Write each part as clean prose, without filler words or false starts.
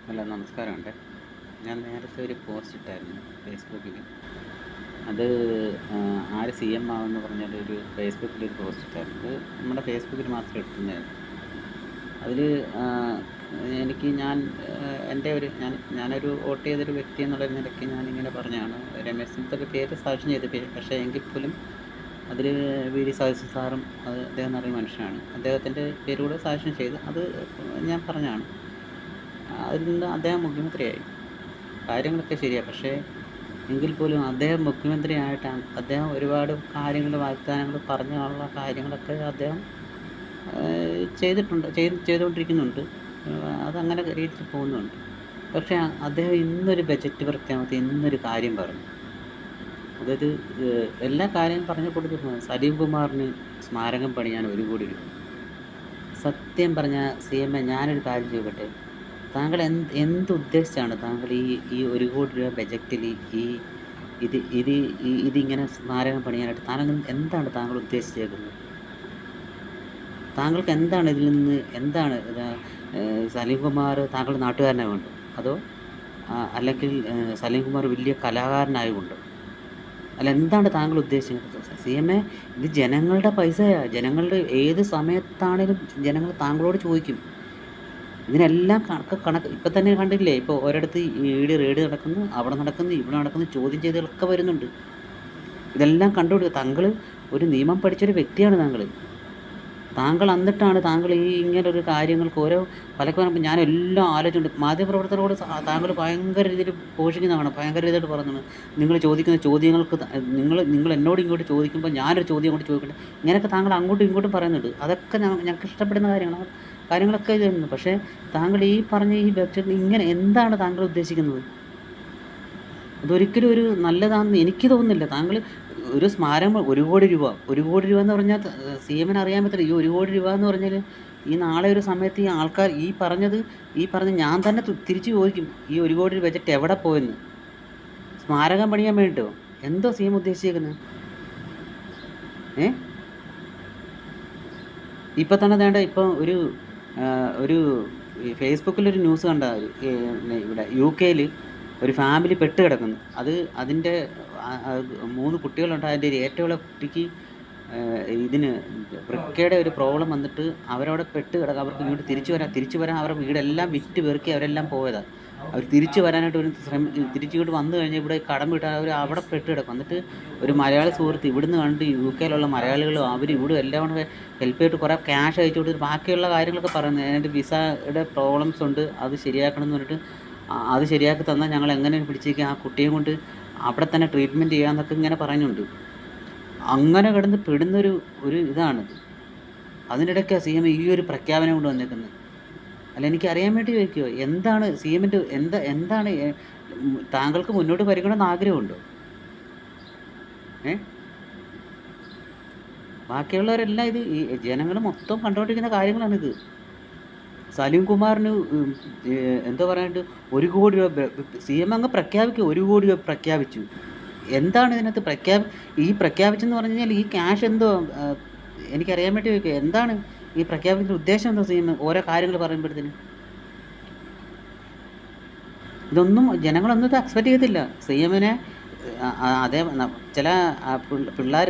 Hello, നമസ്കാരമുണ്ട്. ഞാൻ നേരത്തെ ഒരു പോസ്റ്റ് ഇട്ടായിരുന്നു ഫേസ്ബുക്കിൽ. അത് ആര് സി എം ആവുമെന്ന് പറഞ്ഞിട്ട് ഒരു ഫേസ്ബുക്കിലൊരു പോസ്റ്റ് ഇട്ടായിരുന്നു. അത് നമ്മുടെ ഫേസ്ബുക്കിൽ മാത്രം ഇടുന്നതായിരുന്നു. അതിൽ എനിക്ക് എൻ്റെ ഞാനൊരു വോട്ട് ചെയ്തൊരു വ്യക്തി എന്നുള്ള നിലയ്ക്ക് ഞാനിങ്ങനെ പറഞ്ഞതാണ്. രമേശ് ചെന്നിത്തല പേര് സാക്ഷ്യം ചെയ്ത് പക്ഷേ എങ്കിൽ പോലും അതിൽ വി ഡി സതീശൻ സാറും അദ്ദേഹം എന്ന് പറയുന്ന മനുഷ്യനാണ്. അദ്ദേഹത്തിൻ്റെ പേരുകൂടെ സാക്ഷ്യം ചെയ്ത് അത് ഞാൻ പറഞ്ഞതാണ്. അതിൽ നിന്ന് അദ്ദേഹം മുഖ്യമന്ത്രിയായി. കാര്യങ്ങളൊക്കെ ശരിയാണ്. പക്ഷേ എങ്കിൽ പോലും അദ്ദേഹം മുഖ്യമന്ത്രിയായിട്ടാണ് അദ്ദേഹം ഒരുപാട് കാര്യങ്ങൾ വാഗ്ദാനങ്ങൾ പറഞ്ഞുള്ള കാര്യങ്ങളൊക്കെ അദ്ദേഹം ചെയ്തുകൊണ്ടിരിക്കുന്നുണ്ട്. അതങ്ങനെ രീതിയിൽ പോകുന്നുണ്ട്. പക്ഷേ അദ്ദേഹം ഇന്നൊരു ബജറ്റ് പ്രഖ്യാപനത്തിൽ ഇന്നൊരു കാര്യം പറഞ്ഞു. അതായത് എല്ലാ കാര്യവും പറഞ്ഞു കൊടുത്തിരുന്നു. സലീം കുമാറിന് സ്മാരകം പണിയാൻ 1 കോടി രൂപ. സത്യം പറഞ്ഞാൽ സി എം എ, ഞാനൊരു കാര്യം ചോദിക്കട്ടെ, താങ്കൾ എന്തുദ്ദേശിച്ചാണ് താങ്കൾ ഈ 1 കോടി രൂപ ബജറ്റിൽ ഈ ഇത് ഇത് ഇതിങ്ങനെ സ്മാരകം പണിയാനായിട്ട് താങ്കൾ എന്താണ് താങ്കൾ ഉദ്ദേശിച്ചേക്കുന്നത്? താങ്കൾക്ക് എന്താണ് ഇതിൽ നിന്ന് എന്താണ് സലീം കുമാർ താങ്കളുടെ നാട്ടുകാരനായതുകൊണ്ടോ? അതോ അല്ലെങ്കിൽ സലീം കുമാർ വലിയ കലാകാരനായതുകൊണ്ടോ? അല്ല, എന്താണ് താങ്കൾ ഉദ്ദേശിക്കുന്നത്? സി എം എ, ഇത് ജനങ്ങളുടെ പൈസയാണ്. ജനങ്ങളുടെ ഏത് സമയത്താണേലും ജനങ്ങൾ താങ്കളോട് ചോദിക്കും. ഇതിനെല്ലാം കണക്ക് ഇപ്പം തന്നെ കണ്ടില്ലേ? ഇപ്പോൾ ഒരിടത്ത് ഈഡി റെയ്ഡ് നടക്കുന്നു, അവിടെ നടക്കുന്നു, ഇവിടെ നടക്കുന്നു, ചോദ്യം ചെയ്തതൊക്കെ വരുന്നുണ്ട്. ഇതെല്ലാം കണ്ടുപിടിക്കുക. താങ്കൾ ഒരു നിയമം പഠിച്ചൊരു വ്യക്തിയാണ് താങ്കൾ. താങ്കൾ എന്നിട്ടാണ് താങ്കൾ ഇങ്ങനൊരു കാര്യങ്ങൾക്ക് പലപ്പോഴും ഞാനെല്ലാം ആലോചിച്ചുകൊണ്ട് മാധ്യമപ്രവർത്തകരോട് താങ്കൾ ഭയങ്കര രീതിയിൽ പോഷിക്കുന്നതാണ്. ഭയങ്കര രീതിയിലായിട്ട് പറയുന്നത്, നിങ്ങൾ ചോദിക്കുന്ന ചോദ്യങ്ങൾക്ക് നിങ്ങൾ എന്നോട് ഇങ്ങോട്ട് ചോദിക്കുമ്പോൾ ഞാനൊരു ചോദ്യം അങ്ങോട്ട് ചോദിക്കട്ടെ, ഇങ്ങനെയൊക്കെ താങ്കൾ അങ്ങോട്ടും ഇങ്ങോട്ടും പറയുന്നുണ്ട്. അതൊക്കെ ഞങ്ങൾക്ക് ഇഷ്ടപ്പെടുന്ന കാര്യങ്ങളൊക്കെ ഇത് തരുന്നു. പക്ഷേ താങ്കൾ ഈ പറഞ്ഞ ഈ ബഡ്ജറ്റ് ഇങ്ങനെ എന്താണ് താങ്കൾ ഉദ്ദേശിക്കുന്നത്? അതൊരിക്കലും ഒരു നല്ലതാണെന്ന് എനിക്ക് തോന്നുന്നില്ല. താങ്കൾ ഒരു സ്മാരകം 1 കോടി രൂപ എന്ന് പറഞ്ഞാൽ സി എമ്മിന് അറിയാൻ പറ്റില്ല. ഈ 1 കോടി രൂപ എന്ന് പറഞ്ഞാൽ ഈ നാളെ ഒരു സമയത്ത് ഈ ആൾക്കാർ ഈ പറഞ്ഞ ഞാൻ തന്നെ തിരിച്ചു ചോദിക്കും, ഈ 1 കോടി ബജറ്റ് എവിടെ പോയെന്ന്? സ്മാരകം പണിയാൻ വേണ്ടിയിട്ടോ? എന്തോ സി എം ഉദ്ദേശിച്ചേക്കുന്നത്? ഇപ്പം തന്നെ വേണ്ട, ഇപ്പം ഒരു ഫേസ്ബുക്കിലൊരു ന്യൂസ് കണ്ട, ഇവിടെ UK ഒരു ഫാമിലി പെട്ട് കിടക്കുന്നു. അതിൻ്റെ 3 കുട്ടികളുണ്ട്. അതിൻ്റെ ഏറ്റവും ഇളയ കുട്ടിക്ക് ഇതിന് വൃക്കയുടെ ഒരു പ്രോബ്ലം വന്നിട്ട് അവരവിടെ പെട്ട് കിടക്കുക. അവർക്ക് ഇങ്ങോട്ട് തിരിച്ചു വരാൻ അവരുടെ വീടെല്ലാം വിറ്റ് പെറുക്കി അവരെല്ലാം പോയതാണ്. അവർ തിരിച്ചു വരാനായിട്ട് തിരിച്ചിങ്ങോട്ട് വന്നു കഴിഞ്ഞാൽ ഇവിടെ കടം വീട്ടാൻ അവർ അവിടെ പെട്ട് കിടക്കും. എന്നിട്ട് ഒരു മലയാളി സുഹൃത്ത് ഇവിടുന്ന് കണ്ട് UK മലയാളികളും അവർ ഇവിടെ എല്ലാം കൂടെ ഹെൽപ്പ് ചെയ്തിട്ട് കുറേ ക്യാഷ് അയച്ചു കൊടുത്തിട്ട് ബാക്കിയുള്ള കാര്യങ്ങളൊക്കെ പറയുന്നത്, അതിൻ്റെ വിസയുടെ പ്രോബ്ലംസ് ഉണ്ട്, അത് ശരിയാക്കണം എന്ന് പറഞ്ഞിട്ട് അത് ശരിയാക്കി തന്നാൽ ഞങ്ങൾ എങ്ങനെ പിടിച്ചേക്കുക, ആ കുട്ടിയെ കൊണ്ട് അവിടെ തന്നെ ട്രീറ്റ്മെൻറ്റ് ചെയ്യാമെന്നൊക്കെ ഇങ്ങനെ പറയുന്നുണ്ട്. അങ്ങനെ കിടന്ന് പെടുന്നൊരു ഇതാണിത്. അതിനിടയ്ക്കാണ് സി എം ഈ ഒരു പ്രഖ്യാപനം കൊണ്ട് വന്നേക്കുന്നത്. അല്ല, എനിക്ക് അറിയാൻ വേണ്ടി ചോദിക്കുമോ, എന്താണ് സി എമ്മിൻ്റെ എന്താണ് താങ്കൾക്ക് മുന്നോട്ട് ഭരിക്കണമെന്ന് ആഗ്രഹമുണ്ടോ? ബാക്കിയുള്ളവരെല്ലാം ഈ ജനങ്ങൾ മൊത്തം കണ്ടുകൊണ്ടിരിക്കുന്ന കാര്യങ്ങളാണിത്. സലീം കുമാറിന് എന്താ പറയാനായിട്ട് 1 കോടി രൂപ സി എം അങ്ങ് പ്രഖ്യാപിക്കുക. 1 കോടി രൂപ പ്രഖ്യാപിച്ചു. എന്താണ് ഇതിനകത്ത് ഈ പ്രഖ്യാപിച്ചെന്ന് പറഞ്ഞു കഴിഞ്ഞാൽ ഈ ക്യാഷ് എന്തോ എനിക്കറിയാൻ വേണ്ടി ചോദിക്കുക, എന്താണ് ഈ പ്രഖ്യാപനത്തിൻ്റെ ഉദ്ദേശം എന്തോ? സി എം ഓരോ കാര്യങ്ങൾ പറയുമ്പോഴത്തേന് ഇതൊന്നും ജനങ്ങളൊന്നും ഇത് എക്സ്പെക്റ്റ് ചെയ്യത്തില്ല. സി എമ്മിനെ അതേ ചില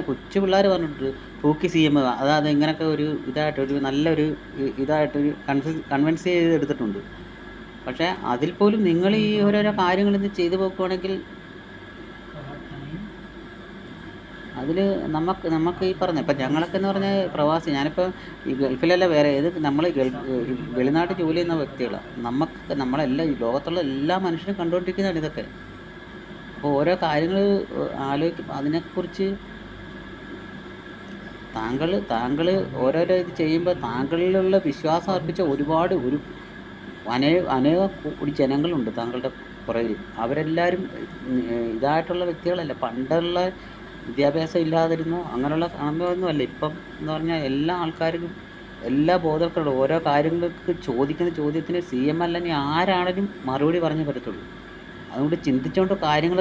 കൊച്ചു പിള്ളേർ പറഞ്ഞിട്ടുണ്ട് പൂക്കി സി എം, അതായത് ഇങ്ങനെയൊക്കെ ഒരു നല്ലൊരു ഇതായിട്ടൊരു കൺവിൻസ് ചെയ്ത് എടുത്തിട്ടുണ്ട്. പക്ഷേ അതിൽ പോലും നിങ്ങൾ ഈ ഓരോരോ കാര്യങ്ങൾ ഇത് ചെയ്തു പോകുകയാണെങ്കിൽ അതിൽ നമുക്ക് ഈ പറഞ്ഞ ഇപ്പം ഞങ്ങളൊക്കെ എന്ന് പറഞ്ഞാൽ പ്രവാസി, ഞാനിപ്പോൾ ഈ ഗൾഫിലല്ല, വേറെ നമ്മൾ വെളിനാട്ടിൽ ജോലി ചെയ്യുന്ന വ്യക്തികളാണ്. നമ്മളെല്ലാം ഈ ലോകത്തുള്ള എല്ലാ മനുഷ്യരും കണ്ടുകൊണ്ടിരിക്കുന്നതാണ് ഇതൊക്കെ. അപ്പോൾ ഓരോ കാര്യങ്ങൾ ആലോചിക്കുമ്പോൾ അതിനെക്കുറിച്ച് താങ്കൾ ഓരോരോ ഇത് ചെയ്യുമ്പോൾ താങ്കളിലുള്ള വിശ്വാസം അർപ്പിച്ച അനേക കോടി ജനങ്ങളുണ്ട് താങ്കളുടെ പുറകിൽ. അവരെല്ലാവരും ഇതായിട്ടുള്ള വ്യക്തികളല്ല. പണ്ടുള്ള വിദ്യാഭ്യാസം ഇല്ലാതിരുന്നോ അങ്ങനെയുള്ള സംഭവമൊന്നുമല്ല. ഇപ്പം എന്ന് പറഞ്ഞാൽ എല്ലാ ആൾക്കാർക്കും എല്ലാ ബോധവൽക്കരണം ഓരോ കാര്യങ്ങൾക്ക് ചോദിക്കുന്ന ചോദ്യത്തിന് സി എം അല്ലെങ്കിൽ ആരാണെങ്കിലും മറുപടി പറഞ്ഞേ പറ്റത്തുള്ളൂ. അതുകൊണ്ട് ചിന്തിച്ചുകൊണ്ട് കാര്യങ്ങൾ